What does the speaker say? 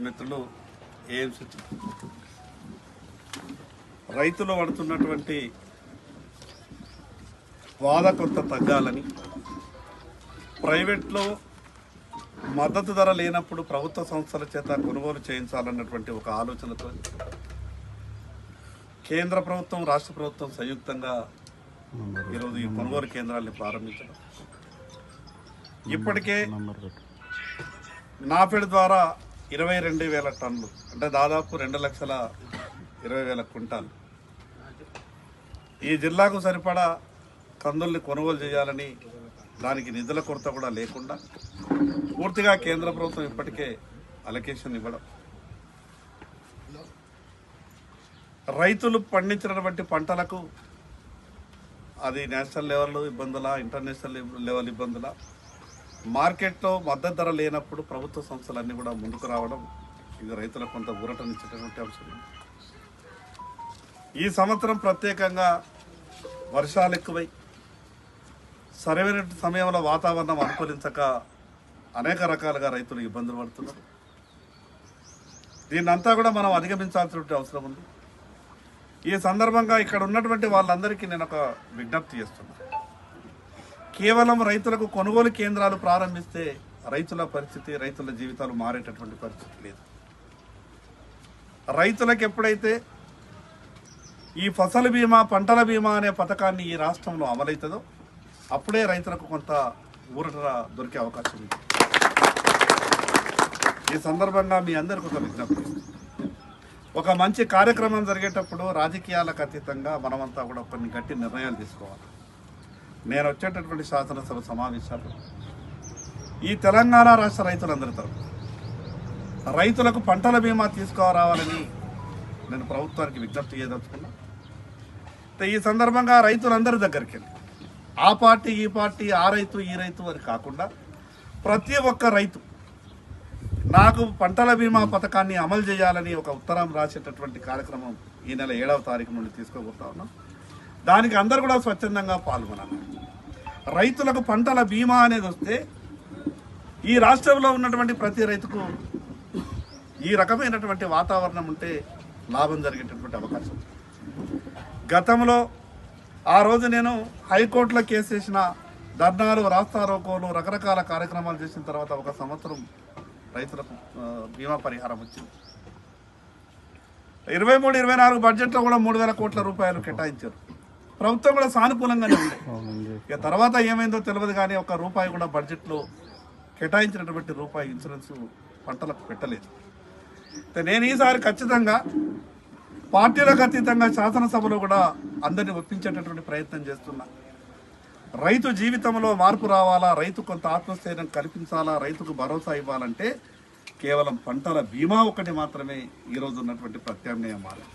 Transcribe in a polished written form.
మిత్రులు ఏఎంసీ రైతులు పడుతున్నటువంటి బాధ కొంత తగ్గాలని, ప్రైవేట్లో మద్దతు ధర లేనప్పుడు ప్రభుత్వ సంస్థల చేత కొనుగోలు చేయించాలన్నటువంటి ఒక ఆలోచనతో కేంద్ర ప్రభుత్వం రాష్ట్ర ప్రభుత్వం సంయుక్తంగా ఈరోజు ఈ కొనుగోలు కేంద్రాన్ని ప్రారంభించడం. ఇప్పటికే నాఫెడ్ ద్వారా 22,000 టన్నులు అంటే దాదాపు 2,20,000 క్వింటాలు ఈ జిల్లాకు సరిపడా కందుల్ని కొనుగోలు చేయాలని, దానికి నిధుల కొరత కూడా లేకుండా పూర్తిగా కేంద్ర ప్రభుత్వం ఇప్పటికే అలొకేషన్ ఇవ్వడం, రైతులు పండించినటువంటి పంటలకు అది నేషనల్ లెవెల్ ఇబ్బందులా, ఇంటర్నేషనల్ లెవెల్ ఇబ్బందులా, మార్కెట్లో మద్దతు ధర లేనప్పుడు ప్రభుత్వ సంస్థలన్నీ కూడా ముందుకు రావడం ఇది రైతులకు కొంత ఊరటనిచ్చేటటువంటి అంశం. ఈ సంవత్సరం ప్రత్యేకంగా వర్షాలు ఎక్కువై సరైన సమయంలో వాతావరణం అనుకూలించక అనేక రకాలుగా రైతులు ఇబ్బందులు పడుతున్నారు. దీన్నంతా కూడా మనం అధిగమించాల్సిన అవసరం ఉంది. ఈ సందర్భంగా ఇక్కడ ఉన్నటువంటి వాళ్ళందరికీ నేను ఒక విజ్ఞప్తి చేస్తున్నాను. కేవలం రైతులకు కొనుగోలు కేంద్రాలు ప్రారంభిస్తే రైతుల పరిస్థితి, రైతుల జీవితాలు మారేటటువంటి పరిస్థితి లేదు. రైతులకు ఎప్పుడైతే ఈ ఫసల్ బీమా, పంటల బీమా అనే పథకాన్ని ఈ రాష్ట్రంలో అమలవుతుందో అప్పుడే రైతులకు కొంత ఊరట దొరికే అవకాశం ఉంది. ఈ సందర్భంగా మీ అందరికీ ఒక విజ్ఞప్తి, ఒక మంచి కార్యక్రమం జరిగేటప్పుడు రాజకీయాలకు అతీతంగా మనమంతా కూడా కొన్ని గట్టి నిర్ణయాలు తీసుకోవాలి. నేను వచ్చేటటువంటి శాసనసభ సమావేశాలు ఈ తెలంగాణ రాష్ట్ర రైతులందరి తరఫున రైతులకు పంటల బీమా తీసుకురావాలని నేను ప్రభుత్వానికి విజ్ఞప్తి చేయదలుచుకున్నా. ఈ సందర్భంగా రైతులందరి దగ్గరికి వెళ్ళి ఆ పార్టీ ఈ పార్టీ, ఆ రైతు ఈ రైతు అని కాకుండా ప్రతి ఒక్క రైతు నాకు పంటల బీమా పథకాన్ని అమలు చేయాలని ఒక ఉత్తరం రాసేటటువంటి కార్యక్రమం ఈ నెల 7వ తారీఖు నుండి తీసుకోబోతా ఉన్నాం. దానికి అందరూ కూడా స్వచ్ఛందంగా పాల్గొనాలి. రైతులకు పంటల బీమా అనేది వస్తే ఈ రాష్ట్రంలో ఉన్నటువంటి ప్రతి రైతుకు ఈ రకమైనటువంటి వాతావరణం ఉంటే లాభం జరిగేటటువంటి అవకాశం. గతంలో ఆ రోజు నేను హైకోర్టులో కేసు వేసిన, ధర్నాలు, రాస్తారోకోలు, రకరకాల కార్యక్రమాలు చేసిన తర్వాత 1 సంవత్సరం రైతులకు బీమా పరిహారం వచ్చింది. 23-24 బడ్జెట్లో కూడా 3,000 కోట్ల రూపాయలు కేటాయించారు. ప్రభుత్వం కూడా సానుకూలంగానే ఉంది. ఇక తర్వాత ఏమైందో తెలియదు కానీ ₹1 కూడా బడ్జెట్లో కేటాయించినటువంటి రూపాయి ఇన్సూరెన్స్ పంటలకు పెట్టలేదు. నేను ఈసారి ఖచ్చితంగా పార్టీలకు అతీతంగా శాసనసభలో కూడా అందరినీ ఒప్పించేటటువంటి ప్రయత్నం చేస్తున్నా. రైతు జీవితంలో మార్పు రావాలా, రైతు కొంత ఆత్మస్థైర్యం కల్పించాలా, రైతుకు భరోసా ఇవ్వాలంటే కేవలం పంటల బీమా ఒకటి మాత్రమే ఈరోజు ఉన్నటువంటి ప్రత్యామ్నాయ మార్గం.